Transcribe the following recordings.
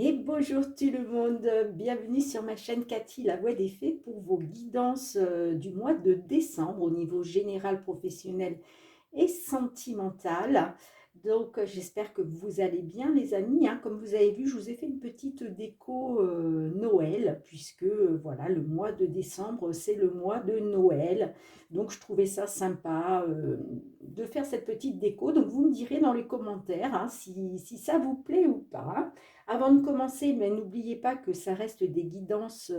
Et bonjour tout le monde, bienvenue sur ma chaîne Cathy, la voix des fées pour vos guidances du mois de décembre au niveau général, professionnel et sentimental. Donc, j'espère que vous allez bien les amis, hein. Comme vous avez vu, je vous ai fait une petite déco Noël, puisque voilà, le mois de décembre, c'est le mois de Noël. Donc, je trouvais ça sympa de faire cette petite déco. Donc, vous me direz dans les commentaires hein, si ça vous plaît ou pas, hein. Avant de commencer, mais n'oubliez pas que ça reste des guidances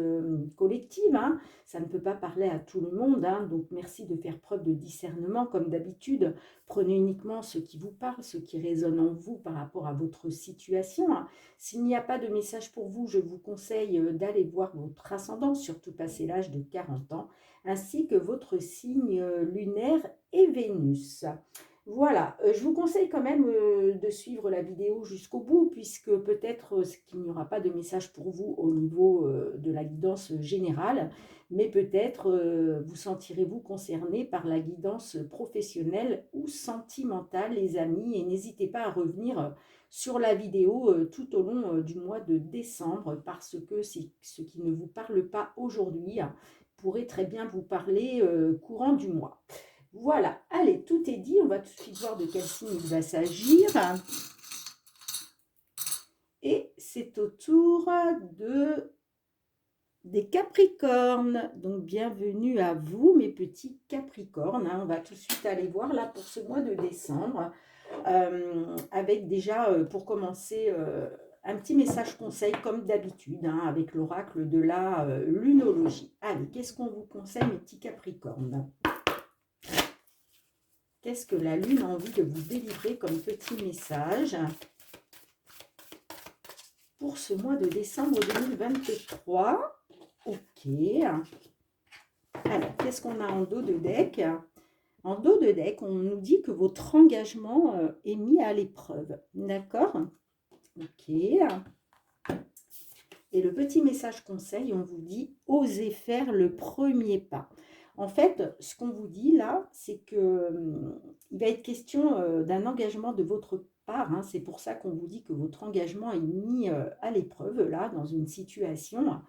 collectives, hein. Ça ne peut pas parler à tout le monde, hein. Donc, merci de faire preuve de discernement comme d'habitude. Prenez uniquement ce qui vous parle, ce qui résonne en vous par rapport à votre situation, hein. S'il n'y a pas de message pour vous, je vous conseille d'aller voir votre ascendant, surtout passé l'âge de 40 ans, ainsi que votre signe lunaire et Vénus. Voilà, je vous conseille quand même de suivre la vidéo jusqu'au bout, puisque peut-être qu'il n'y aura pas de message pour vous au niveau de la guidance générale, mais peut-être vous sentirez-vous concerné par la guidance professionnelle ou sentimentale, les amis, et n'hésitez pas à revenir sur la vidéo tout au long du mois de décembre, parce que ce qui ne vous parle pas aujourd'hui hein, pourrait très bien vous parler courant du mois. Voilà, allez, tout est dit. On va tout de suite voir de quel signe il va s'agir. Et c'est au tour des Capricornes. Donc, bienvenue à vous, mes petits Capricornes, hein. On va tout de suite aller voir là pour ce mois de décembre. Avec déjà, pour commencer, un petit message conseil comme d'habitude, hein, avec l'oracle de la lunologie. Allez, qu'est-ce qu'on vous conseille, mes petits Capricornes? Qu'est-ce que la Lune a envie de vous délivrer comme petit message pour ce mois de décembre 2023? Ok. Alors, qu'est-ce qu'on a en dos de deck? En dos de deck, on nous dit que votre engagement est mis à l'épreuve. D'accord? Ok. Et le petit message conseil, on vous dit « Osez faire le premier pas ». En fait, ce qu'on vous dit là, c'est que il va être question d'un engagement de votre part, hein. C'est pour ça qu'on vous dit que votre engagement est mis à l'épreuve là, dans une situation.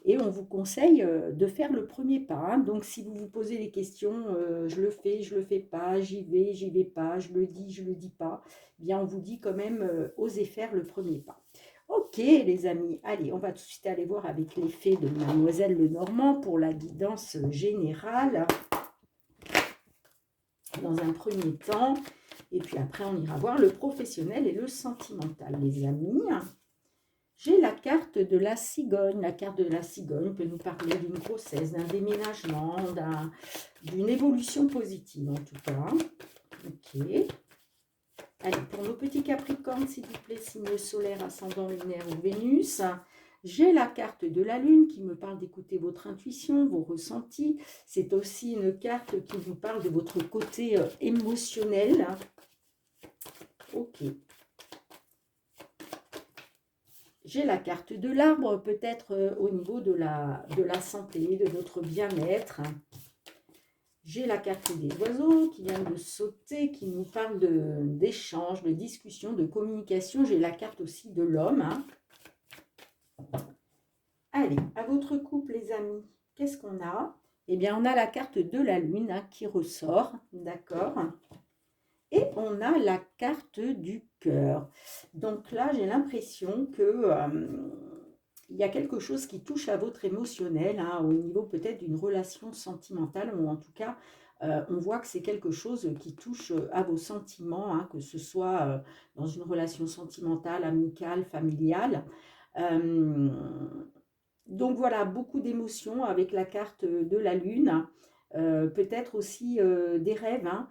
Et on vous conseille de faire le premier pas, hein. Donc, si vous vous posez des questions, je le fais pas, j'y vais pas, je le dis pas, eh bien, on vous dit quand même, osez faire le premier pas. Ok, les amis, allez, on va tout de suite aller voir avec l'effet de Mademoiselle Lenormand pour la guidance générale dans un premier temps. Et puis après, on ira voir le professionnel et le sentimental, les amis. J'ai la carte de la cigogne. La carte de la cigogne peut nous parler d'une grossesse, d'un déménagement, d'une évolution positive en tout cas. Ok. Allez, pour nos petits Capricornes, s'il vous plaît, signe solaire, ascendant lunaire ou Vénus. J'ai la carte de la Lune qui me parle d'écouter votre intuition, vos ressentis. C'est aussi une carte qui vous parle de votre côté émotionnel. Ok. J'ai la carte de l'arbre, peut-être au niveau de la santé, de votre bien-être. J'ai la carte des oiseaux qui vient de sauter, qui nous parle d'échange, de discussion, de communication. J'ai la carte aussi de l'homme, hein. Allez, à votre couple, les amis, qu'est-ce qu'on a? Eh bien, on a la carte de la Lune hein, qui ressort, d'accord? Et on a la carte du cœur. Donc là, j'ai l'impression que il y a quelque chose qui touche à votre émotionnel, hein, au niveau peut-être d'une relation sentimentale, ou en tout cas, on voit que c'est quelque chose qui touche à vos sentiments, hein, que ce soit dans une relation sentimentale, amicale, familiale. Euh, donc voilà, beaucoup d'émotions avec la carte de la Lune, peut-être aussi des rêves, hein.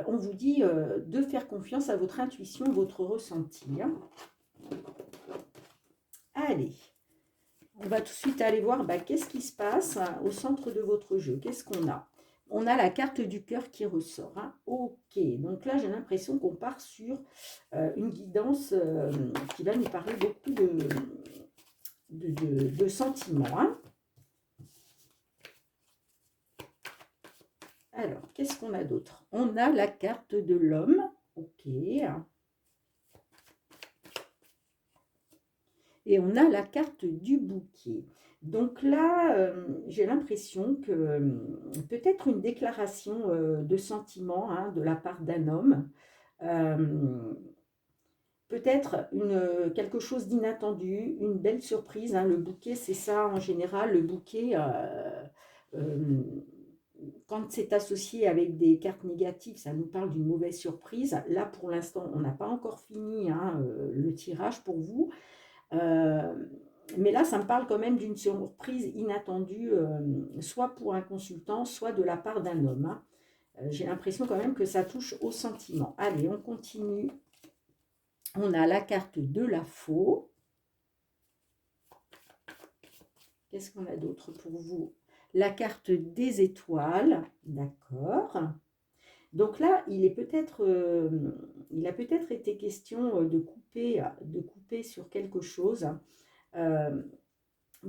On vous dit de faire confiance à votre intuition, votre ressenti, hein. Allez, on va tout de suite aller voir qu'est-ce qui se passe au centre de votre jeu. Qu'est-ce qu'on a? On a la carte du cœur qui ressort, hein. Ok, donc là j'ai l'impression qu'on part sur une guidance qui va nous parler beaucoup de sentiments, hein. Alors, qu'est-ce qu'on a d'autre? On a la carte de l'homme. Ok. Et on a la carte du bouquet. Donc là, j'ai l'impression que peut-être une déclaration de sentiment hein, de la part d'un homme, euh, peut-être quelque chose d'inattendu, une belle surprise. Hein. Le bouquet, c'est ça en général. Le bouquet, euh, quand c'est associé avec des cartes négatives, ça nous parle d'une mauvaise surprise. Là, pour l'instant, on n'a pas encore fini hein, le tirage pour vous. Euh, mais là, ça me parle quand même d'une surprise inattendue, soit pour un consultant, soit de la part d'un homme. Hein. J'ai l'impression quand même que ça touche au sentiment. Allez, on continue. On a la carte de la faux. Qu'est-ce qu'on a d'autre pour vous? La carte des étoiles. D'accord. Donc là, il a peut-être été question de couper sur quelque chose. Euh,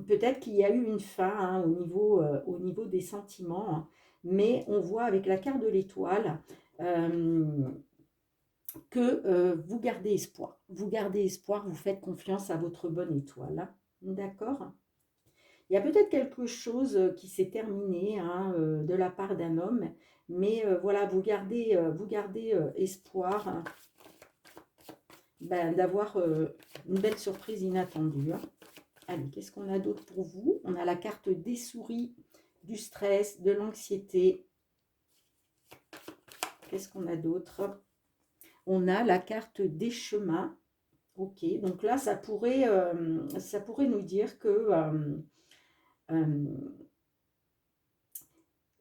Peut-être qu'il y a eu une fin hein, au niveau des sentiments, hein, mais on voit avec la carte de l'étoile que vous gardez espoir. Vous gardez espoir, vous faites confiance à votre bonne étoile. Hein. D'accord? Il y a peut-être quelque chose qui s'est terminé hein, de la part d'un homme, mais voilà, vous gardez espoir hein, ben, d'avoir une belle surprise inattendue. Hein. Allez, qu'est-ce qu'on a d'autre pour vous? On a la carte des souris, du stress, de l'anxiété. Qu'est-ce qu'on a d'autre? On a la carte des chemins. Ok, donc là, ça pourrait nous dire que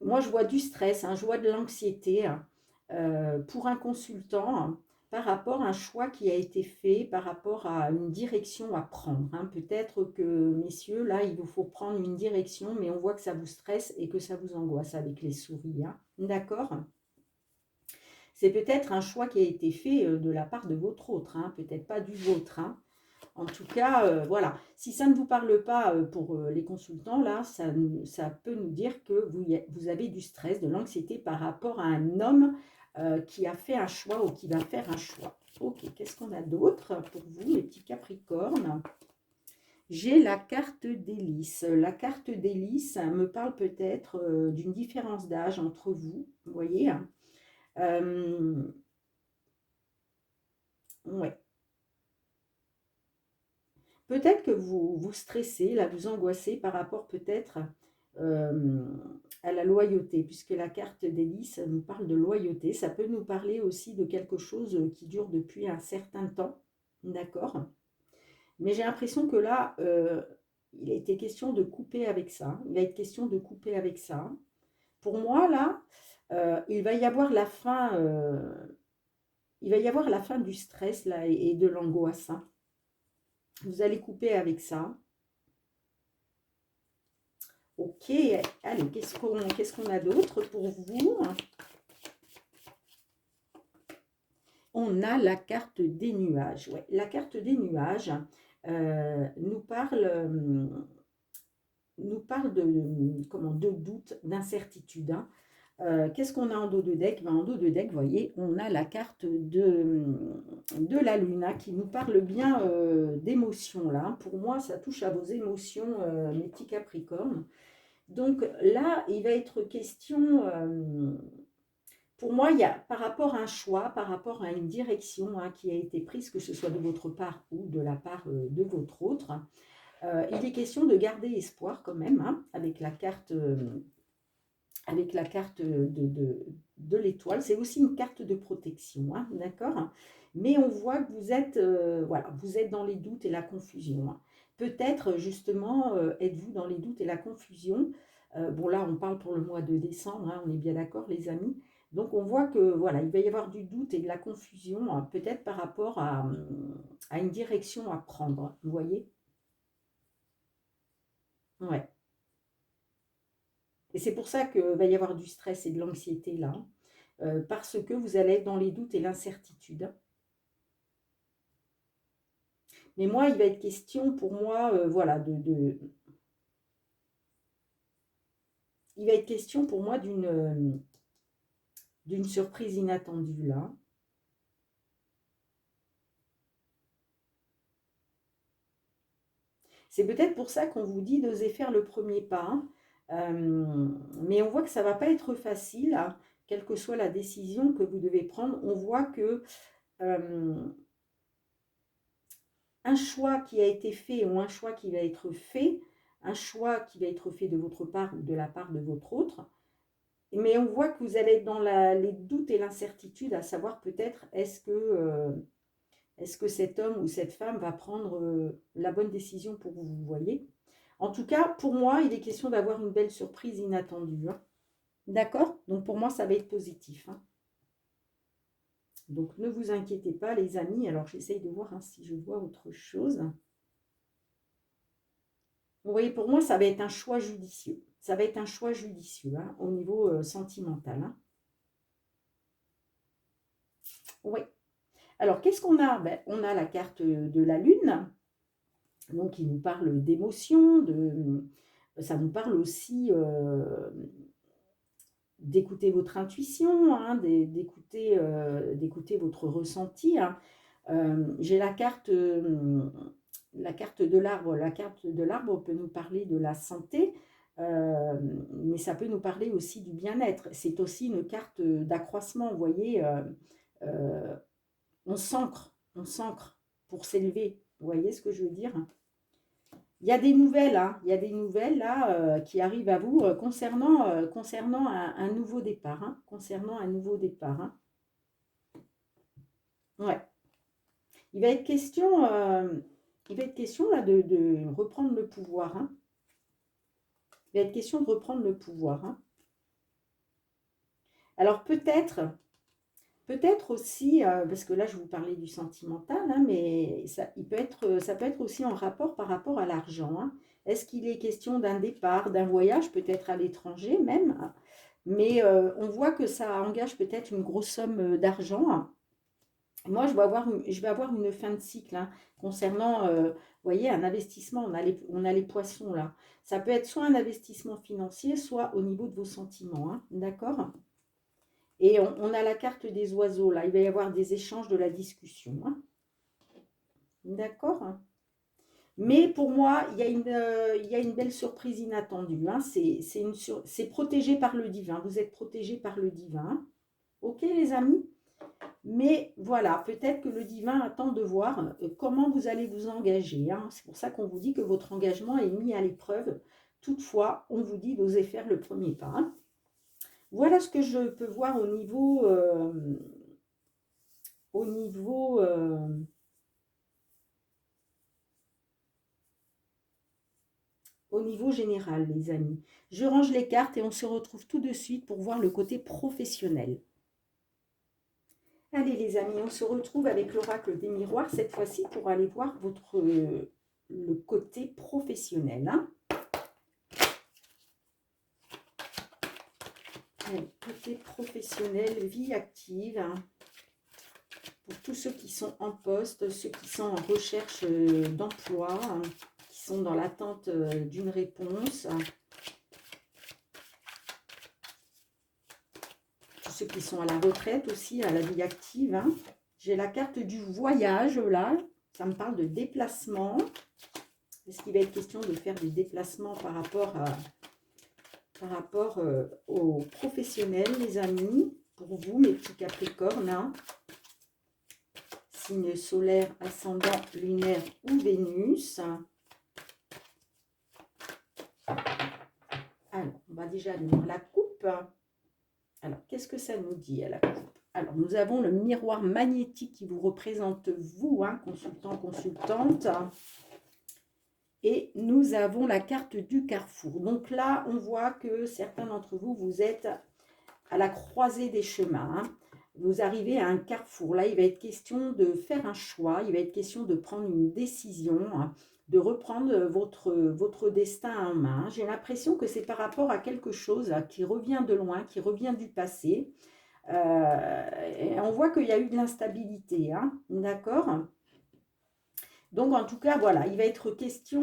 moi, je vois du stress, hein, je vois de l'anxiété hein, pour un consultant hein, par rapport à un choix qui a été fait, par rapport à une direction à prendre. Hein. Peut-être que, messieurs, là, il vous faut prendre une direction, mais on voit que ça vous stresse et que ça vous angoisse avec les souris. Hein. D'accord? C'est peut-être un choix qui a été fait de la part de votre autre, hein, peut-être pas du vôtre. Hein. En tout cas, voilà. Si ça ne vous parle pas pour les consultants, là, ça peut nous dire que vous avez du stress, de l'anxiété par rapport à un homme qui a fait un choix ou qui va faire un choix. Ok, qu'est-ce qu'on a d'autre pour vous, les petits Capricornes? J'ai la carte d'hélice. La carte d'hélice me parle peut-être d'une différence d'âge entre vous, vous voyez. Hein. Ouais. Peut-être que vous stressez, là, vous angoissez par rapport peut-être euh, à la loyauté, puisque la carte d'hélice nous parle de loyauté. Ça peut nous parler aussi de quelque chose qui dure depuis un certain temps, d'accord? Mais j'ai l'impression que là, il a été question de couper avec ça. Il va être question de couper avec ça. Pour moi, là, il va y avoir la fin, il va y avoir la fin du stress là, et de l'angoisse. Hein. Vous allez couper avec ça. Ok, allez, qu'est-ce qu'on a d'autre pour vous? On a la carte des nuages. Ouais, la carte des nuages nous parle de doute, d'incertitude. Hein. Qu'est-ce qu'on a en dos de deck? Ben, en dos de deck, vous voyez, on a la carte de la Lune hein, qui nous parle bien d'émotions. Là. Hein. Pour moi, ça touche à vos émotions, mes petits Capricornes. Donc là, il va être question, pour moi, il y a par rapport à un choix, par rapport à une direction hein, qui a été prise, que ce soit de votre part ou de la part de votre autre, il est question de garder espoir quand même hein, avec la carte de l'étoile. C'est aussi une carte de protection, hein, d'accord? Mais on voit que voilà, vous êtes dans les doutes et la confusion. Hein. Peut-être justement êtes-vous dans les doutes et la confusion. Bon là, on parle pour le mois de décembre, hein, on est bien d'accord les amis. Donc on voit que voilà, il va y avoir du doute et de la confusion, hein, peut-être par rapport à une direction à prendre. Vous voyez? Ouais. Et c'est pour ça qu'il va y avoir du stress et de l'anxiété là, hein, parce que vous allez être dans les doutes et l'incertitude. Mais moi, il va être question pour moi, voilà, il va être question pour moi d'une surprise inattendue là. C'est peut-être pour ça qu'on vous dit d'oser faire le premier pas, hein. Mais on voit que ça ne va pas être facile, hein, quelle que soit la décision que vous devez prendre. On voit que un choix qui a été fait ou un choix qui va être fait, un choix qui va être fait de votre part ou de la part de votre autre, mais on voit que vous allez être dans les doutes et l'incertitude, à savoir peut-être est-ce que cet homme ou cette femme va prendre la bonne décision pour vous, vous voyez. En tout cas, pour moi, il est question d'avoir une belle surprise inattendue, hein. D'accord? Donc pour moi, ça va être positif, hein. Donc ne vous inquiétez pas, les amis. Alors j'essaye de voir, hein, si je vois autre chose. Vous voyez, pour moi, ça va être un choix judicieux. Ça va être un choix judicieux, hein, au niveau sentimental, hein. Oui. Alors, qu'est-ce qu'on a? Ben, on a la carte de la Lune, donc qui nous parle d'émotion, ça nous parle aussi d'écouter votre intuition, hein, d'écouter votre ressenti, hein. J'ai la carte de l'arbre. La carte de l'arbre peut nous parler de la santé, mais ça peut nous parler aussi du bien-être. C'est aussi une carte d'accroissement, vous voyez. Euh, on s'ancre pour s'élever. Vous voyez ce que je veux dire? Il y a des nouvelles, hein, il y a des nouvelles là qui arrivent à vous concernant un nouveau départ, hein, concernant un nouveau départ, hein. Ouais. Il va être question, là de reprendre le pouvoir, hein. Il va être question de reprendre le pouvoir, hein. Alors peut-être aussi, parce que là je vous parlais du sentimental, hein, mais ça peut être aussi en rapport par rapport à l'argent, hein. Est-ce qu'il est question d'un départ, d'un voyage, peut-être à l'étranger même, hein, mais on voit que ça engage peut-être une grosse somme d'argent, hein. Moi, je vais avoir une fin de cycle, hein, concernant, vous voyez, un investissement. On a les poissons là. Ça peut être soit un investissement financier, soit au niveau de vos sentiments, hein, d'accord? Et on a la carte des oiseaux là. Il va y avoir des échanges, de la discussion, hein, d'accord? Mais pour moi, il y a une belle surprise inattendue, hein. C'est protégé par le divin. Vous êtes protégé par le divin. Ok, les amis? Mais voilà, peut-être que le divin attend de voir comment vous allez vous engager, hein. C'est pour ça qu'on vous dit que votre engagement est mis à l'épreuve. Toutefois, on vous dit d'oser faire le premier pas, hein. Voilà ce que je peux voir au niveau, au niveau général, les amis. Je range les cartes et on se retrouve tout de suite pour voir le côté professionnel. Allez les amis, on se retrouve avec l'oracle des miroirs cette fois-ci pour aller voir le côté professionnel, hein. Allez, côté professionnel, vie active, hein, pour tous ceux qui sont en poste, ceux qui sont en recherche d'emploi, hein, qui sont dans l'attente d'une réponse, hein. Ceux qui sont à la retraite aussi, à la vie active, hein. J'ai la carte du voyage là, ça me parle de déplacement. Est-ce qu'il va être question de faire des déplacements par rapport aux professionnels, les amis, pour vous, mes petits capricornes, hein. Signe solaire, ascendant, lunaire ou Vénus. Alors, on va déjà aller voir la coupe. Alors, qu'est-ce que ça nous dit à la coupe? Alors, nous avons le miroir magnétique qui vous représente vous, hein, consultant, consultante. Et nous avons la carte du carrefour. Donc là, on voit que certains d'entre vous, vous êtes à la croisée des chemins, hein. Vous arrivez à un carrefour. Là, il va être question de faire un choix. Il va être question de prendre une décision, hein, de reprendre votre destin en main. J'ai l'impression que c'est par rapport à quelque chose là, qui revient de loin, qui revient du passé. Et on voit qu'il y a eu de l'instabilité, hein, d'accord? Donc, en tout cas, voilà, il va être question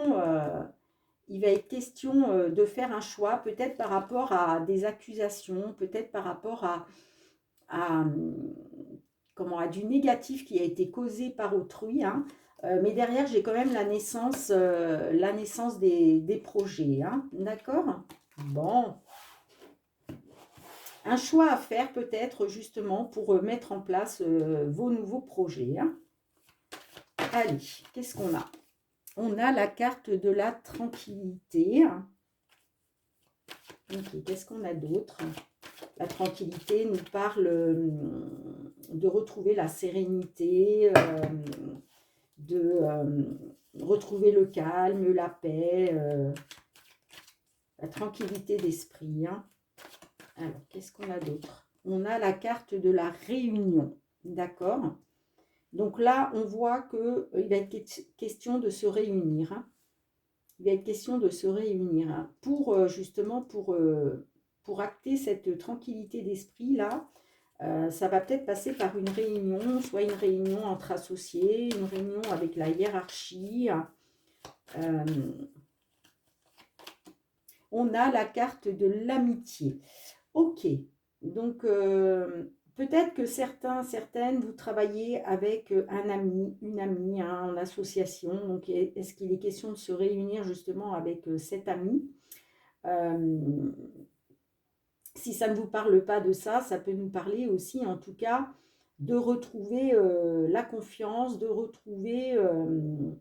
de faire un choix, peut-être par rapport à des accusations, peut-être par rapport à du négatif qui a été causé par autrui, hein. Mais derrière, j'ai quand même la naissance des projets, hein. D'accord? Bon, un choix à faire peut-être justement pour mettre en place vos nouveaux projets, hein. Allez, qu'est-ce qu'on a? On a la carte de la tranquillité. Ok, qu'est-ce qu'on a d'autre? La tranquillité nous parle de retrouver la sérénité, de retrouver le calme, la paix, la tranquillité d'esprit, hein. Alors, qu'est-ce qu'on a d'autre? On a la carte de la réunion, d'accord? Donc là, on voit qu'il va être question de se réunir, hein. Il va être question de se réunir, hein, pour justement pour acter cette tranquillité d'esprit là. Ça va peut-être passer par une réunion, soit une réunion entre associés, une réunion avec la hiérarchie. Euh, on a la carte de l'amitié. Ok, donc peut-être que certaines, vous travaillez avec un ami, une amie, hein, en association. Donc est-ce qu'il est question de se réunir justement avec cet ami? Euh, Si ça ne vous parle pas de ça, ça peut nous parler aussi, en tout cas, de retrouver la confiance, de retrouver euh,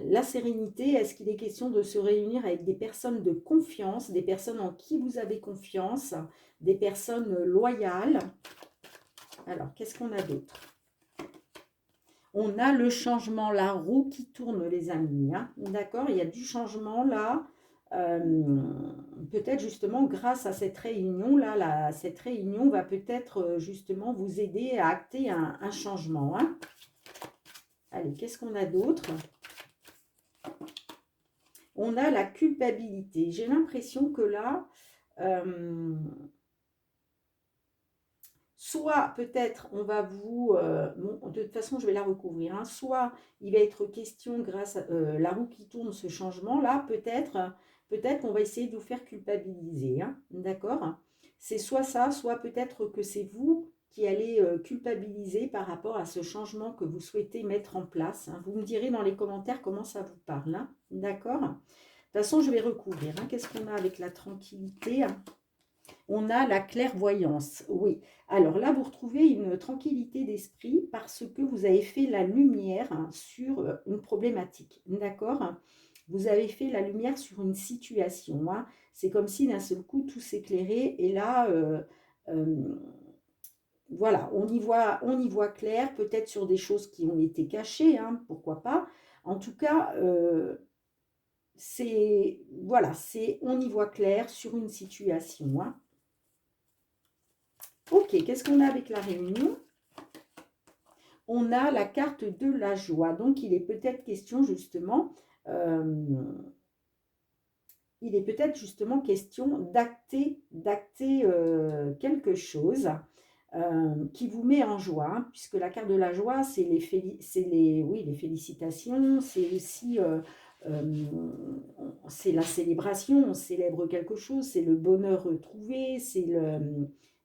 la sérénité. Est-ce qu'il est question de se réunir avec des personnes de confiance, des personnes en qui vous avez confiance, des personnes loyales? Alors, qu'est-ce qu'on a d'autre? On a le changement, la roue qui tourne, les amis, hein. D'accord? Il y a du changement là. Peut-être justement grâce à cette réunion là, cette réunion va peut-être justement vous aider à acter un changement, hein. Allez, qu'est-ce qu'on a d'autre? On a la culpabilité. J'ai l'impression que là, soit peut-être on va vous... bon, de toute façon, je vais la recouvrir, hein. Soit il va être question, grâce à la roue qui tourne, ce changement-là, peut-être qu'on va essayer de vous faire culpabiliser, hein. D'accord? C'est soit ça, soit peut-être que c'est vous qui allez culpabiliser par rapport à ce changement que vous souhaitez mettre en place, hein. Vous me direz dans les commentaires comment ça vous parle, hein. D'accord? De toute façon, je vais recouvrir, hein. Qu'est-ce qu'on a avec la tranquillité, hein? On a la clairvoyance, oui. Alors là, vous retrouvez une tranquillité d'esprit parce que vous avez fait la lumière, hein, sur une problématique, d'accord? Vous avez fait la lumière sur une situation, hein. C'est comme si d'un seul coup tout s'éclairait et là, euh, voilà, on y voit clair, peut-être sur des choses qui ont été cachées, hein, pourquoi pas. En tout cas, voilà, on y voit clair sur une situation, hein. Ok, qu'est-ce qu'on a avec la réunion? On a la carte de la joie. Donc, euh, il est peut-être justement question d'acter quelque chose qui vous met en joie, hein, puisque la carte de la joie, c'est oui, les félicitations, c'est aussi euh, c'est la célébration, on célèbre quelque chose, c'est le bonheur retrouvé,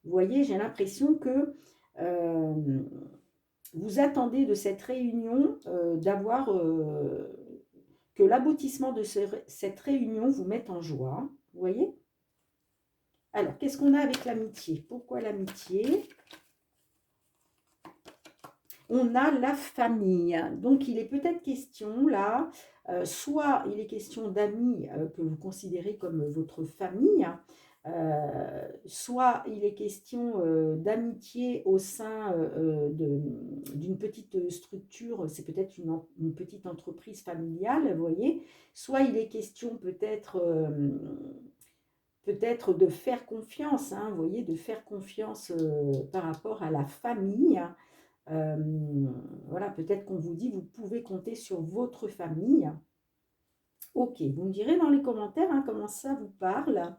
vous voyez, j'ai l'impression que euh, vous attendez de cette réunion que l'aboutissement de cette réunion vous mette en joie, hein, vous voyez? Alors, qu'est-ce qu'on a avec l'amitié? Pourquoi l'amitié? On a la famille. Donc, il est peut-être question là, soit il est question d'amis que vous considérez comme votre famille, soit il est question d'amitié au sein d'une petite structure, c'est peut-être une petite entreprise familiale, vous voyez, soit il est question peut-être de faire confiance, hein, vous voyez, de faire confiance par rapport à la famille. Euh, voilà, peut-être qu'on vous dit, vous pouvez compter sur votre famille. Ok, vous me direz dans les commentaires, hein, comment ça vous parle.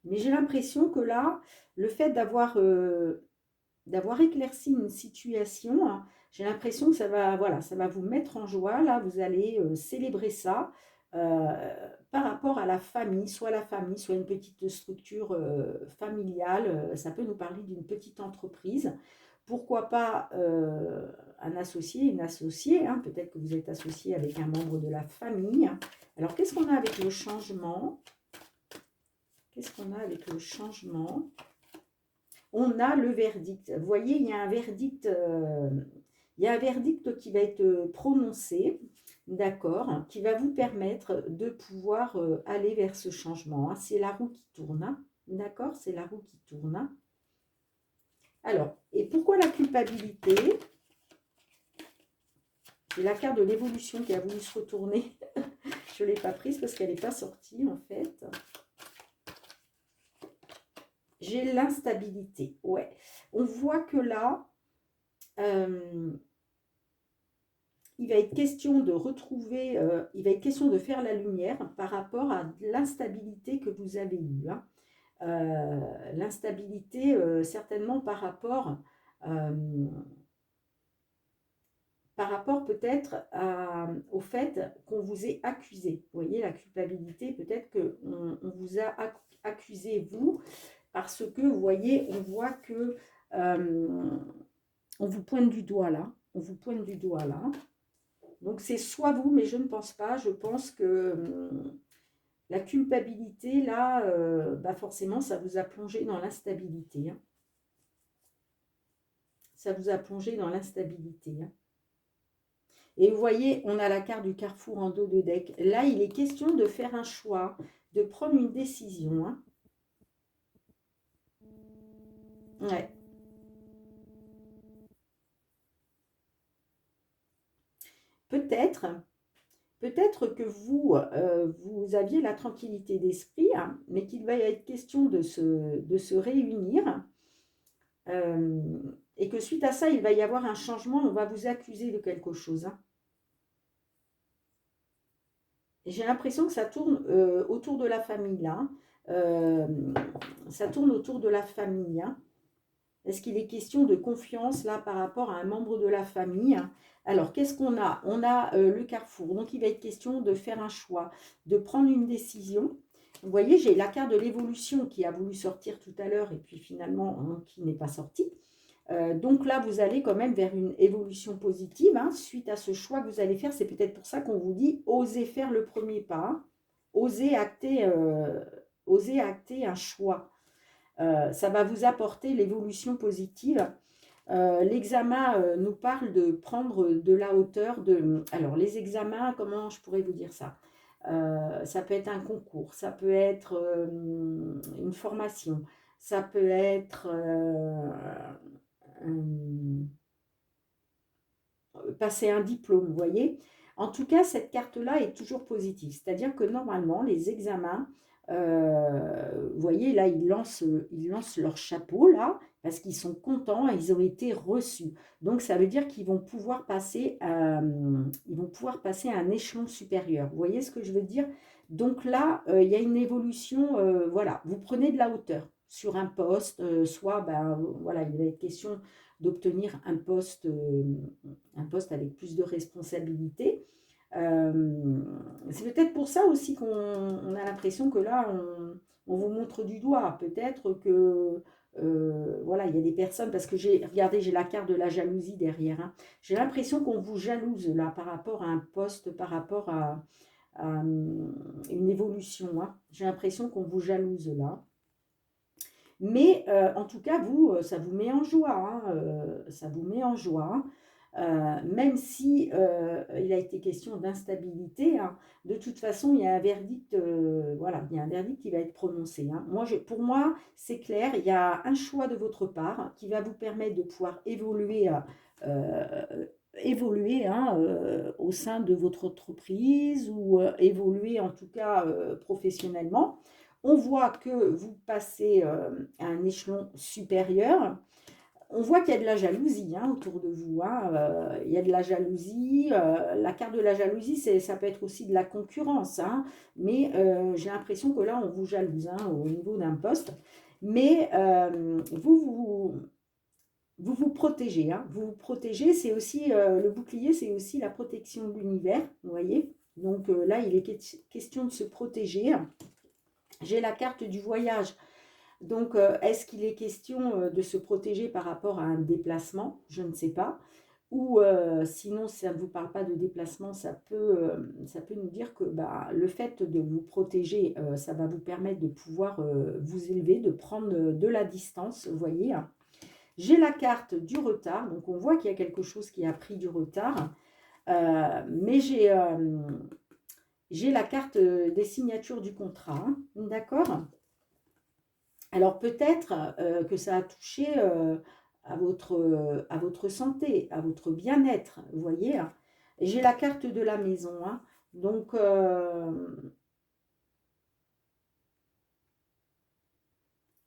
Mais j'ai l'impression que là, le fait d'avoir éclairci une situation, hein, j'ai l'impression que voilà, ça va vous mettre en joie. Là, vous allez célébrer ça par rapport à la famille, soit une petite structure familiale. Ça peut nous parler d'une petite entreprise Pourquoi pas un associé, une associée, hein, peut-être que vous êtes associé avec un membre de la famille. Alors, qu'est-ce qu'on a avec le changement? Qu'est-ce qu'on a avec le changement? On a le verdict. Vous voyez, il y a un verdict, qui va être prononcé, d'accord, qui va vous permettre de pouvoir aller vers ce changement, hein. C'est la roue qui tourne, hein, d'accord, c'est la roue qui tourne, hein. Alors, et pourquoi la culpabilité? C'est la carte de l'évolution qui a voulu se retourner. Je ne l'ai pas prise parce qu'elle n'est pas sortie, en fait. J'ai l'instabilité, ouais. On voit que là, il va être question de retrouver, il va être question de faire la lumière par rapport à l'instabilité que vous avez eue, hein. L'instabilité, certainement par rapport peut-être au fait qu'on vous ait accusé. Vous voyez, la culpabilité, peut-être qu'on vous a accusé, vous, parce que, vous voyez, on voit que on vous pointe du doigt là. On vous pointe du doigt là. Donc, c'est soit vous, mais je ne pense pas. Je pense que la culpabilité, là, bah forcément, ça vous a plongé dans l'instabilité, hein. Ça vous a plongé dans l'instabilité, hein. Et vous voyez, on a la carte du carrefour en dos de deck. Là, il est question de faire un choix, de prendre une décision, hein. Ouais. Peut-être que vous aviez la tranquillité d'esprit, hein, mais qu'il va y être question de se réunir. Et que suite à ça, il va y avoir un changement, on va vous accuser de quelque chose, hein. J'ai l'impression que ça tourne autour de la famille, là. Ça tourne autour de la famille, hein. Est-ce qu'il est question de confiance, là, par rapport à un membre de la famille? Alors, qu'est-ce qu'on a? On a le carrefour. Donc, il va être question de faire un choix, de prendre une décision. Vous voyez, j'ai la carte de l'évolution qui a voulu sortir tout à l'heure et puis finalement, hein, qui n'est pas sortie. Donc là, vous allez quand même vers une évolution positive, hein, suite à ce choix que vous allez faire. C'est peut-être pour ça qu'on vous dit, osez faire le premier pas, hein. Osez acter un choix. Ça va vous apporter l'évolution positive. L'examen nous parle de prendre de la hauteur. Alors, les examens, comment je pourrais vous dire ça? Ça peut être un concours, ça peut être une formation, ça peut être passer un diplôme, vous voyez. En tout cas, cette carte-là est toujours positive. C'est-à-dire que normalement, les examens, vous voyez, là, ils lancent leur chapeau, là, parce qu'ils sont contents, ils ont été reçus. Donc, ça veut dire qu'ils vont pouvoir passer à un échelon supérieur. Vous voyez ce que je veux dire? Donc là, il y a une évolution, voilà, vous prenez de la hauteur sur un poste, soit, ben, voilà, il va être question d'obtenir un poste avec plus de responsabilités. C'est peut-être pour ça aussi qu'on a l'impression que là, on vous montre du doigt. Peut-être que, voilà, il y a des personnes, parce que regardez, j'ai la carte de la jalousie derrière, hein. J'ai l'impression qu'on vous jalouse là par rapport à un poste, par rapport à une évolution, hein. J'ai l'impression qu'on vous jalouse là. Mais en tout cas, vous, ça vous met en joie, hein, ça vous met en joie, même si il a été question d'instabilité, hein. De toute façon, il y a un verdict, voilà, il y a un verdict qui va être prononcé, hein. Pour moi, c'est clair, il y a un choix de votre part qui va vous permettre de pouvoir évoluer, hein, au sein de votre entreprise ou évoluer en tout cas professionnellement. On voit que vous passez à un échelon supérieur. On voit qu'il y a de la jalousie, hein, autour de vous, hein. Il y a de la jalousie. La carte de la jalousie, ça peut être aussi de la concurrence, hein. Mais j'ai l'impression que là, on vous jalouse, hein, au niveau d'un poste. Mais vous protégez, hein. Vous vous protégez. C'est aussi le bouclier, c'est aussi la protection de l'univers, vous voyez. Donc là, il est question de se protéger. J'ai la carte du voyage. Donc, est-ce qu'il est question de se protéger par rapport à un déplacement? Je ne sais pas. Ou sinon, si ça ne vous parle pas de déplacement, ça peut nous dire que bah, le fait de vous protéger, ça va vous permettre de pouvoir vous élever, de prendre de la distance, vous voyez. J'ai la carte du retard, donc on voit qu'il y a quelque chose qui a pris du retard. Mais j'ai la carte des signatures du contrat, hein, d'accord? Alors peut-être que ça a touché à votre santé, à votre bien-être, vous voyez, hein. J'ai la carte de la maison, hein. Donc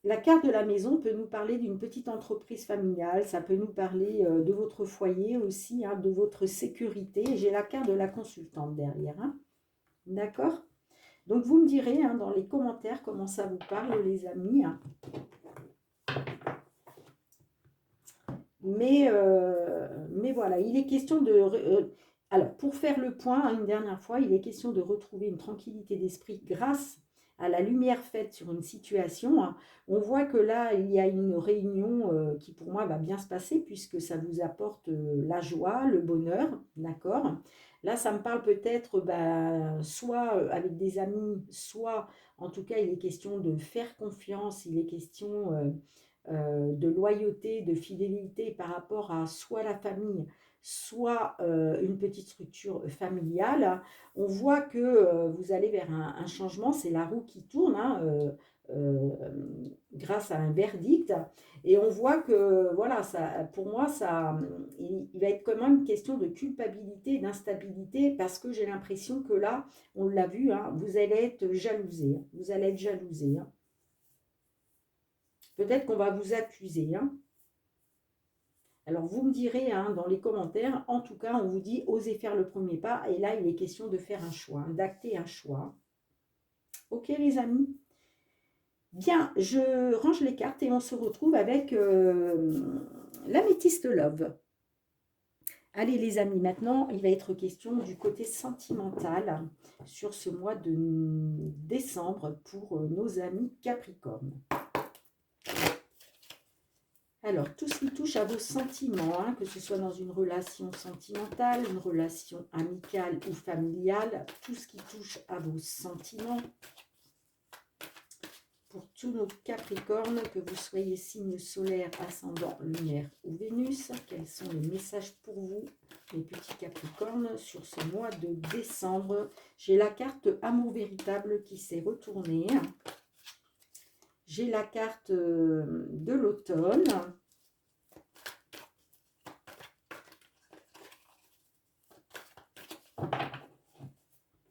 la carte de la maison peut nous parler d'une petite entreprise familiale, ça peut nous parler de votre foyer aussi, hein, de votre sécurité. J'ai la carte de la consultante derrière, hein. D'accord? Donc vous me direz hein, dans les commentaires comment ça vous parle les amis, hein. Mais voilà, il est question de... alors, pour faire le point, hein, une dernière fois, il est question de retrouver une tranquillité d'esprit grâce à la lumière faite sur une situation, hein. On voit que là, il y a une réunion qui, pour moi, va bien se passer puisque ça vous apporte la joie, le bonheur, d'accord? Là, ça me parle peut-être bah, soit avec des amis, soit, en tout cas, il est question de faire confiance, il est question... de loyauté, de fidélité par rapport à soit la famille, soit une petite structure familiale, on voit que vous allez vers un changement, c'est la roue qui tourne, hein, euh, grâce à un verdict, et on voit que, voilà, ça, pour moi, il va être quand même question de culpabilité, d'instabilité, parce que j'ai l'impression que là, on l'a vu, hein, vous allez être jalousé, hein, vous allez être jalousé, hein. Peut-être qu'on va vous accuser, hein. Alors, vous me direz hein, dans les commentaires, en tout cas, on vous dit osez faire le premier pas. Et là, il est question de faire un choix, hein, d'acter un choix. Ok, les amis? Bien, je range les cartes et on se retrouve avec l'améthyste love. Allez, les amis, maintenant, il va être question du côté sentimental sur ce mois de décembre pour nos amis Capricorne. Alors, tout ce qui touche à vos sentiments, hein, que ce soit dans une relation sentimentale, une relation amicale ou familiale, tout ce qui touche à vos sentiments, pour tous nos Capricornes, que vous soyez signe solaire, ascendant, lunaire ou Vénus, quels sont les messages pour vous, mes petits Capricornes, sur ce mois de décembre? J'ai la carte Amour véritable qui s'est retournée. J'ai la carte de l'automne.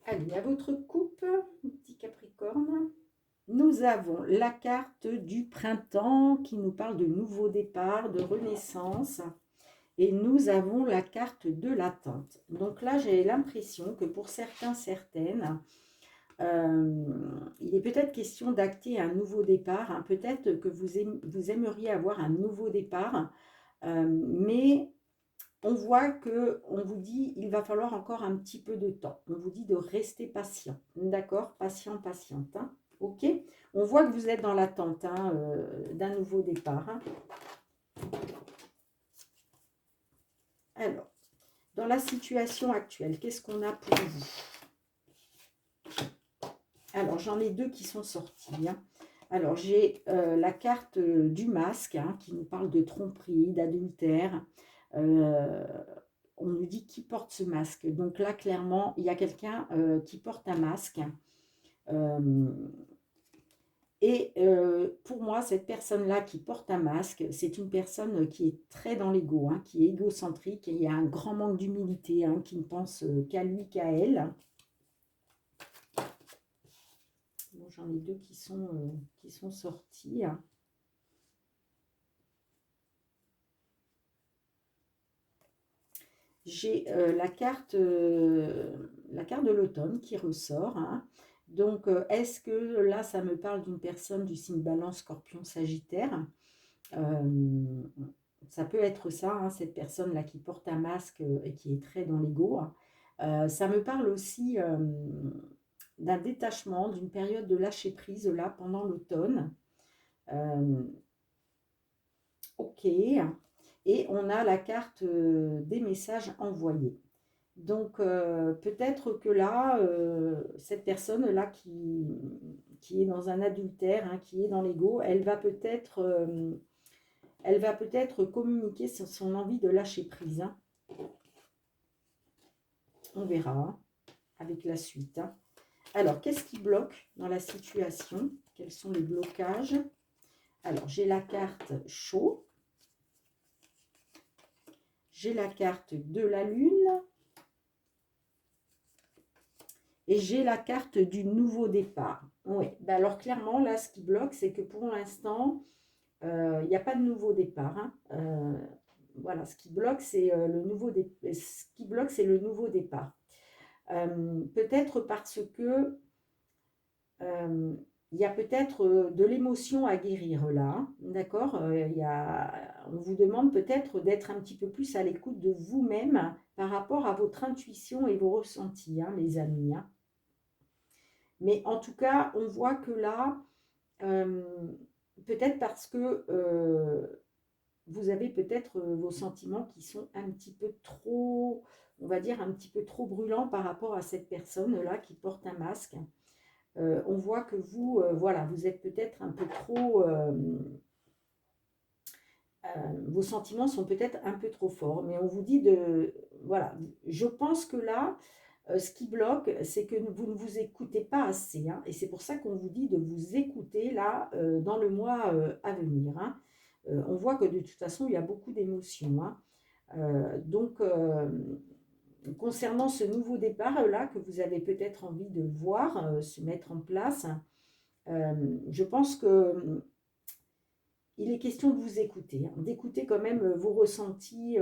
Allez, à votre coupe, petit Capricorne. Nous avons la carte du printemps qui nous parle de nouveau départ, de renaissance. Et nous avons la carte de l'attente. Donc là, j'ai l'impression que pour certains, certaines, il est peut-être question d'acter un nouveau départ, hein. Peut-être que vous aimeriez avoir un nouveau départ, mais on voit que on vous dit il va falloir encore un petit peu de temps. On vous dit de rester patient. D'accord? Patient, patiente, hein. Ok? On voit que vous êtes dans l'attente hein, d'un nouveau départ, hein. Alors, dans la situation actuelle, qu'est-ce qu'on a pour vous? Alors, j'en ai deux qui sont sortis, hein. Alors, j'ai la carte du masque hein, qui nous parle de tromperie, d'adultère. On nous dit qui porte ce masque. Donc là, clairement, il y a quelqu'un qui porte un masque. Et pour moi, cette personne-là qui porte un masque, c'est une personne qui est très dans l'ego, hein, qui est égocentrique. Et il y a un grand manque d'humilité, hein, qui ne pense qu'à lui, qu'à elle. Bon, j'en ai deux qui sont sortis. J'ai la carte de l'automne qui ressort, hein. Donc, est-ce que là, ça me parle d'une personne du signe Balance, Scorpion, Sagittaire? Ça peut être ça, hein, cette personne-là qui porte un masque et qui est très dans l'ego, hein. Ça me parle aussi d'un détachement, d'une période de lâcher prise là pendant l'automne. Euh, ok. Et on a la carte des messages envoyés. Donc, peut-être que là, cette personne-là qui est dans un adultère, hein, qui est dans l'ego, elle va peut-être communiquer sur son envie de lâcher prise, hein. On verra, hein, avec la suite, hein. Alors, qu'est-ce qui bloque dans la situation? Quels sont les blocages? Alors, j'ai la carte chaud. J'ai la carte de la lune. Et j'ai la carte du nouveau départ. Oui, ben alors clairement, là, ce qui bloque, c'est que pour l'instant, il n'y a pas de nouveau départ, hein. Voilà, ce qui bloque, c'est ce qui bloque, c'est le nouveau départ. Peut-être parce que euh, il y a peut-être de l'émotion à guérir là, hein, d'accord? On vous demande peut-être d'être un petit peu plus à l'écoute de vous-même par rapport à votre intuition et vos ressentis, hein, les amis, hein. Mais en tout cas, on voit que là, euh, peut-être parce que vous avez peut-être vos sentiments qui sont un petit peu trop, on va dire, un petit peu trop brûlants par rapport à cette personne-là qui porte un masque. On voit que vous, voilà, vous êtes peut-être un peu trop, vos sentiments sont peut-être un peu trop forts, mais on vous dit de, voilà, je pense que là, ce qui bloque, c'est que vous ne vous écoutez pas assez, hein, et c'est pour ça qu'on vous dit de vous écouter là, dans le mois à venir, hein. On voit que de toute façon, il y a beaucoup d'émotions, hein. Donc, concernant ce nouveau départ-là que vous avez peut-être envie de voir se mettre en place, je pense que il est question de vous écouter, hein, d'écouter quand même vos ressentis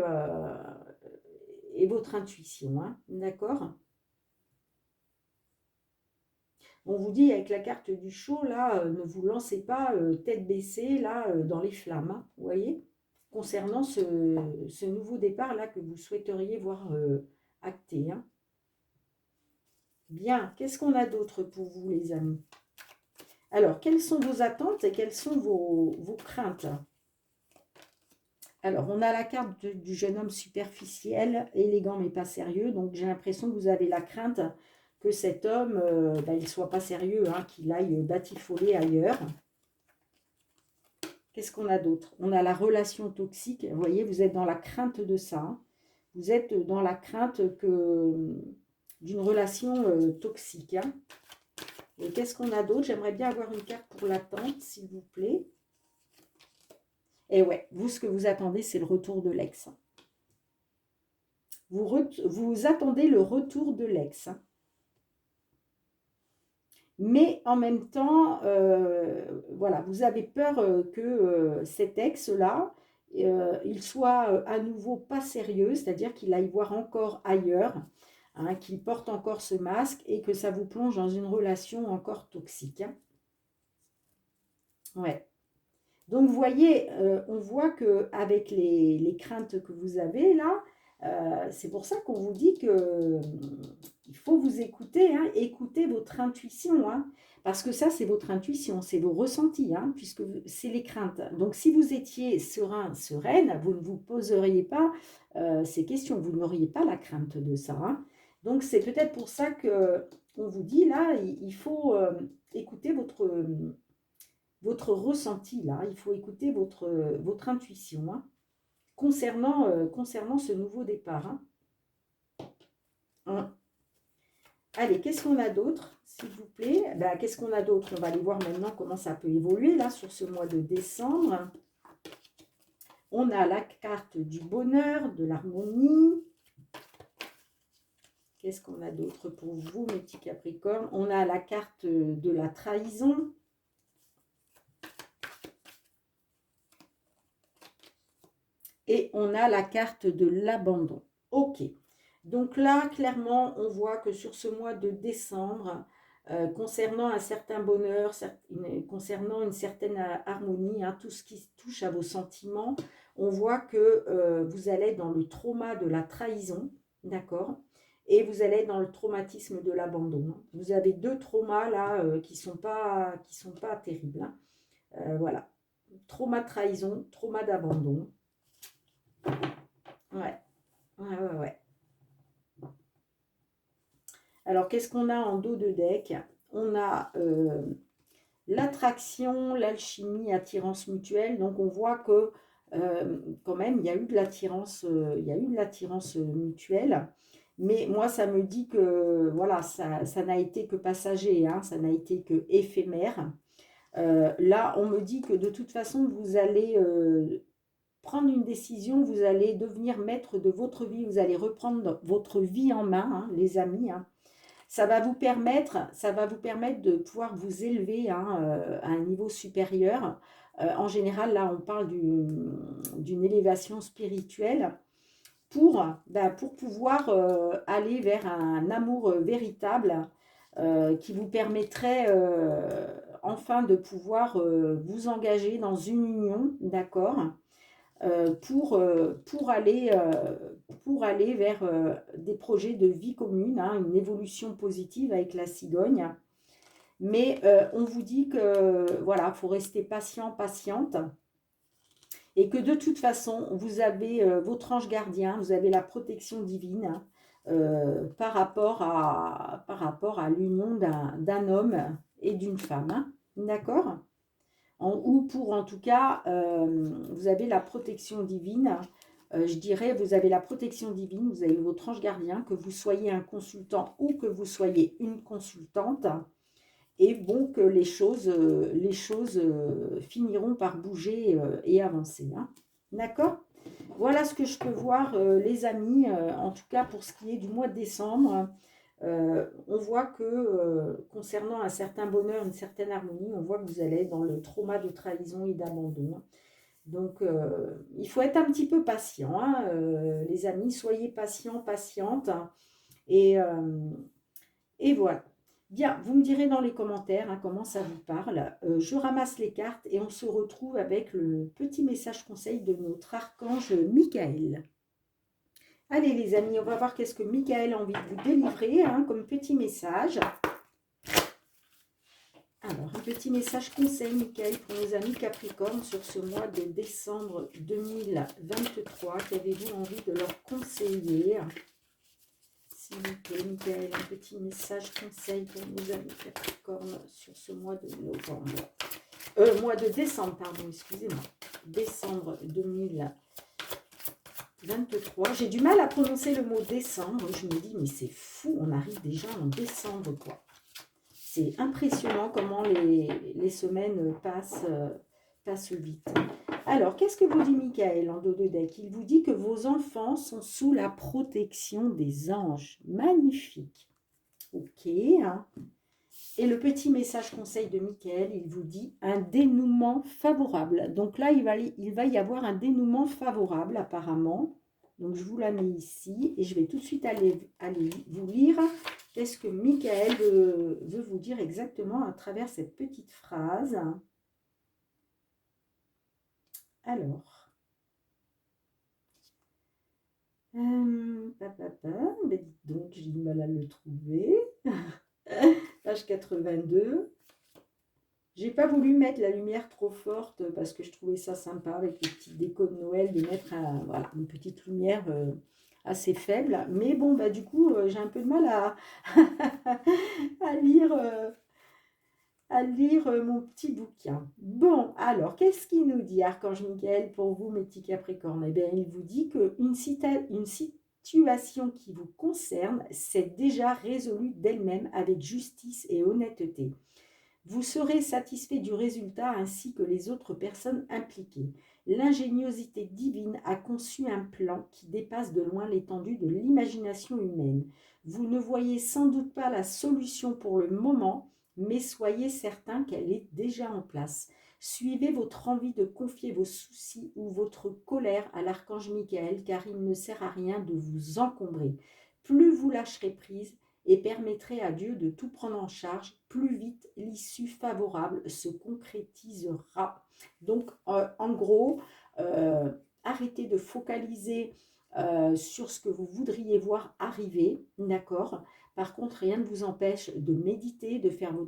et votre intuition, hein, d'accord? On vous dit avec la carte du show, là, ne vous lancez pas tête baissée, là, dans les flammes, hein, vous voyez? Concernant ce nouveau départ-là que vous souhaiteriez voir acté, hein. Bien, qu'est-ce qu'on a d'autre pour vous, les amis? Alors, quelles sont vos attentes et quelles sont vos craintes? Alors, on a la carte du jeune homme superficiel, élégant mais pas sérieux. Donc, j'ai l'impression que vous avez la crainte que cet homme, il ne soit pas sérieux, hein, qu'il aille batifoler ailleurs. Qu'est-ce qu'on a d'autre? On a la relation toxique. Vous voyez, vous êtes dans la crainte de ça, hein. Vous êtes dans la crainte d'une relation toxique, hein. Et qu'est-ce qu'on a d'autre? J'aimerais bien avoir une carte pour l'attente, s'il vous plaît. Et ouais, vous, ce que vous attendez, c'est le retour de l'ex. Vous attendez le retour de l'ex. Mais en même temps, voilà, vous avez peur que cet ex-là, il soit à nouveau pas sérieux, c'est-à-dire qu'il aille voir encore ailleurs, hein, qu'il porte encore ce masque et que ça vous plonge dans une relation encore toxique, hein. Ouais. Donc, vous voyez, on voit qu'avec les craintes que vous avez là, c'est pour ça qu'on vous dit que il faut vous écouter, hein, écouter votre intuition, hein, parce que ça, c'est votre intuition, c'est vos ressentis, hein, puisque c'est les craintes. Donc, si vous étiez serein, sereine, vous ne vous poseriez pas ces questions, vous n'auriez pas la crainte de ça, hein. Donc, c'est peut-être pour ça qu'on vous dit là, il faut écouter votre ressenti là, il faut écouter votre intuition, hein, concernant ce nouveau départ, hein. Allez, qu'est-ce qu'on a d'autre, s'il vous plaît? Ben, qu'est-ce qu'on a d'autre? On va aller voir maintenant comment ça peut évoluer là sur ce mois de décembre. On a la carte du bonheur, de l'harmonie. Qu'est-ce qu'on a d'autre pour vous, mes petits Capricornes? On a la carte de la trahison. Et on a la carte de l'abandon. Ok. Donc là, clairement, on voit que sur ce mois de décembre, concernant un certain bonheur, concernant une certaine harmonie, hein, tout ce qui touche à vos sentiments, on voit que vous allez dans le trauma de la trahison, d'accord? Et vous allez dans le traumatisme de l'abandon, hein. Vous avez deux traumas là qui sont pas terribles, hein. Voilà. trauma de trahison, trauma d'abandon. Ouais, ouais. Alors, qu'est-ce qu'on a en dos de deck? On a l'attraction, l'alchimie, attirance mutuelle. Donc, on voit que quand même, il y a eu de l'attirance, mutuelle. Mais moi, ça me dit que voilà, ça n'a été que passager, hein, ça n'a été que éphémère. Là, on me dit que de toute façon, vous allez prendre une décision, vous allez devenir maître de votre vie, vous allez reprendre votre vie en main, hein, les amis, hein. Ça va vous permettre de pouvoir vous élever, hein, à un niveau supérieur. En général, là, on parle d'une élévation spirituelle pour pouvoir aller vers un amour véritable qui vous permettrait enfin de pouvoir vous engager dans une union, d'accord, pour aller vers des projets de vie commune, hein, une évolution positive avec la cigogne. Mais on vous dit que voilà, il faut rester patient, patiente, et que de toute façon, vous avez votre ange gardien, vous avez la protection divine par rapport à l'union d'un homme et d'une femme, hein, d'accord, ou pour en tout cas, vous avez la protection divine. Je dirais, vous avez la protection divine, vous avez votre ange gardien, que vous soyez un consultant ou que vous soyez une consultante. Et bon, que les choses finiront par bouger et avancer, hein. D'accord? Voilà ce que je peux voir, les amis, en tout cas pour ce qui est du mois de décembre. On voit que concernant un certain bonheur, une certaine harmonie, on voit que vous allez dans le trauma de trahison et d'abandon. Donc, il faut être un petit peu patient, hein, les amis, soyez patients, patientes. Et, et voilà. Bien, vous me direz dans les commentaires, hein, comment ça vous parle. Je ramasse les cartes et on se retrouve avec le petit message conseil de notre archange Michael. Allez les amis, on va voir qu'est-ce que Michael a envie de vous délivrer, hein, comme petit message. Alors, un petit message conseil, Michael, pour nos amis Capricorne sur ce mois de décembre 2023. Qu'avez-vous envie de leur conseiller? S'il vous plaît, Michael, un petit message conseil pour nos amis Capricorne sur ce mois de novembre. Mois de décembre, pardon, excusez-moi. Décembre 2023. J'ai du mal à prononcer le mot décembre. Je me dis, mais c'est fou, on arrive déjà en décembre, quoi. C'est impressionnant comment les semaines passent vite. Alors, qu'est-ce que vous dit Michael en dos de deck? Il vous dit que vos enfants sont sous la protection des anges. Magnifique. Ok, hein. Et le petit message conseil de Michael, il vous dit un dénouement favorable. Donc là, il va y avoir un dénouement favorable apparemment. Donc je vous la mets ici et je vais tout de suite aller vous lire qu'est-ce que Michael veut vous dire exactement à travers cette petite phrase. Alors, ben dites donc, j'ai du mal à le trouver. Page 82. J'ai pas voulu mettre la lumière trop forte parce que je trouvais ça sympa avec les petites décos de Noël de mettre voilà, une petite lumière assez faible. Mais bon, bah du coup, j'ai un peu de mal à lire, mon petit bouquin. Bon, alors, qu'est-ce qu'il nous dit, Archange Michael, pour vous, mes petits Capricornes? Eh bien, il vous dit qu'une situation qui vous concerne s'est déjà résolue d'elle-même avec justice et honnêteté. Vous serez satisfait du résultat ainsi que les autres personnes impliquées. L'ingéniosité divine a conçu un plan qui dépasse de loin l'étendue de l'imagination humaine. Vous ne voyez sans doute pas la solution pour le moment, mais soyez certain qu'elle est déjà en place. Suivez votre envie de confier vos soucis ou votre colère à l'archange Michael, car il ne sert à rien de vous encombrer. Plus vous lâcherez prise, et permettrait à Dieu de tout prendre en charge, plus vite l'issue favorable se concrétisera. Donc, en gros, arrêtez de focaliser sur ce que vous voudriez voir arriver, d'accord? Par contre, rien ne vous empêche de méditer, de faire vos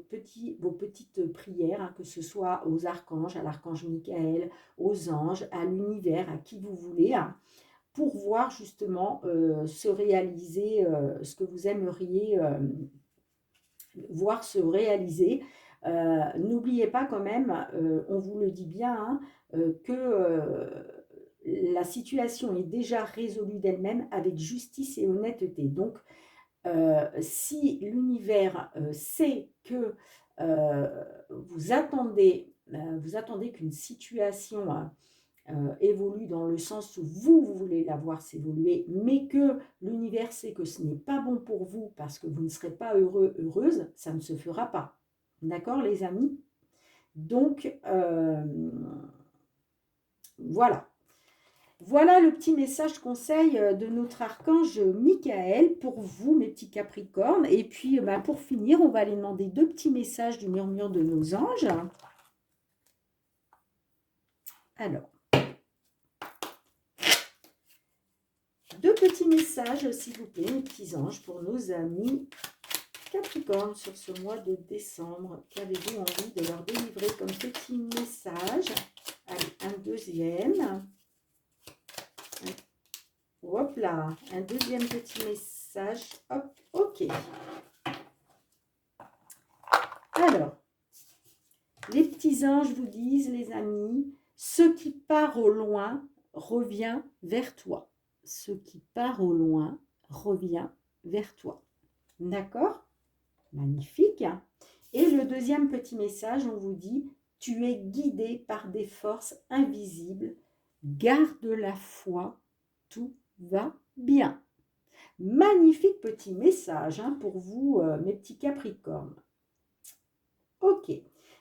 petites prières, hein, que ce soit aux archanges, à l'archange Michael, aux anges, à l'univers, à qui vous voulez, hein, pour voir justement se réaliser ce que vous aimeriez voir se réaliser. N'oubliez pas quand même, on vous le dit bien, hein, que la situation est déjà résolue d'elle-même avec justice et honnêteté. Donc, si l'univers sait que vous attendez qu'une situation évolue dans le sens où vous voulez la voir s'évoluer, mais que l'univers sait que ce n'est pas bon pour vous parce que vous ne serez pas heureux, heureuse, ça ne se fera pas. D'accord, les amis? Donc, voilà. Voilà le petit message conseil de notre archange Michael pour vous, mes petits Capricornes. Et puis, pour finir, on va aller demander deux petits messages du murmure de nos anges. Alors, deux petits messages, s'il vous plaît, mes petits anges, pour nos amis Capricorne sur ce mois de décembre. Qu'avez-vous envie de leur délivrer comme petit message? Allez, un deuxième. Hop là, un deuxième petit message. Hop, ok. Alors, les petits anges vous disent, les amis, ce qui part au loin revient vers toi. Ce qui part au loin revient vers toi. D'accord? Magnifique. Et le deuxième petit message, on vous dit, tu es guidé par des forces invisibles. Garde la foi, tout va bien. Magnifique petit message hein, pour vous, mes petits Capricornes. Ok.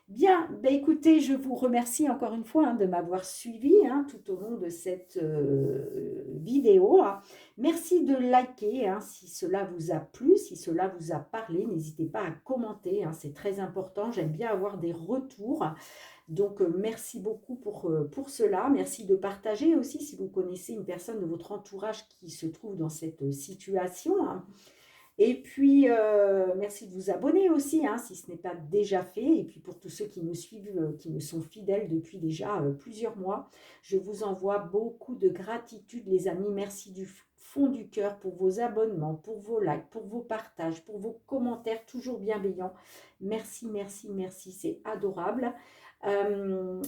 Bien, ben écoutez, je vous remercie encore une fois hein, de m'avoir suivi hein, tout au long de cette vidéo. Hein. Merci de liker hein, si cela vous a plu, si cela vous a parlé. N'hésitez pas à commenter, hein, c'est très important. J'aime bien avoir des retours. Donc, merci beaucoup pour cela. Merci de partager aussi si vous connaissez une personne de votre entourage qui se trouve dans cette situation. Hein. Et puis, merci de vous abonner aussi, hein, si ce n'est pas déjà fait. Et puis, pour tous ceux qui me suivent, qui me sont fidèles depuis déjà plusieurs mois, je vous envoie beaucoup de gratitude, les amis. Merci du fond du cœur pour vos abonnements, pour vos likes, pour vos partages, pour vos commentaires toujours bienveillants. Merci, merci, merci. C'est adorable.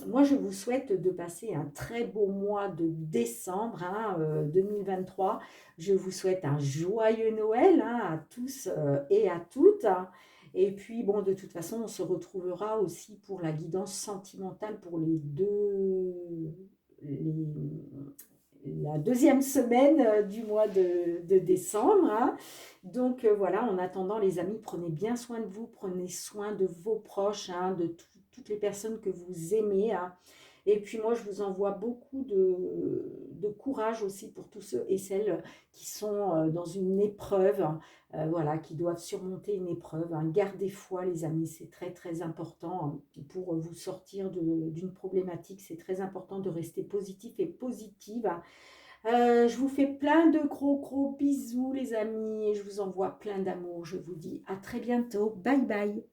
Moi, je vous souhaite de passer un très beau mois de décembre hein, 2023. Je vous souhaite un joyeux Noël hein, à tous et à toutes. Et puis, bon, de toute façon, on se retrouvera aussi pour la guidance sentimentale pour la deuxième semaine du mois de décembre. Hein. Donc, voilà, en attendant, les amis, prenez bien soin de vous, prenez soin de vos proches, hein, de toutes les personnes que vous aimez. Hein. Et puis moi, je vous envoie beaucoup de courage aussi pour tous ceux et celles qui sont dans une épreuve, voilà, qui doivent surmonter une épreuve. Hein. Gardez foi, les amis, c'est très, très important hein, pour vous sortir d'une problématique. C'est très important de rester positif et positive. Hein. Je vous fais plein de gros, gros bisous, les amis, et je vous envoie plein d'amour. Je vous dis à très bientôt. Bye, bye.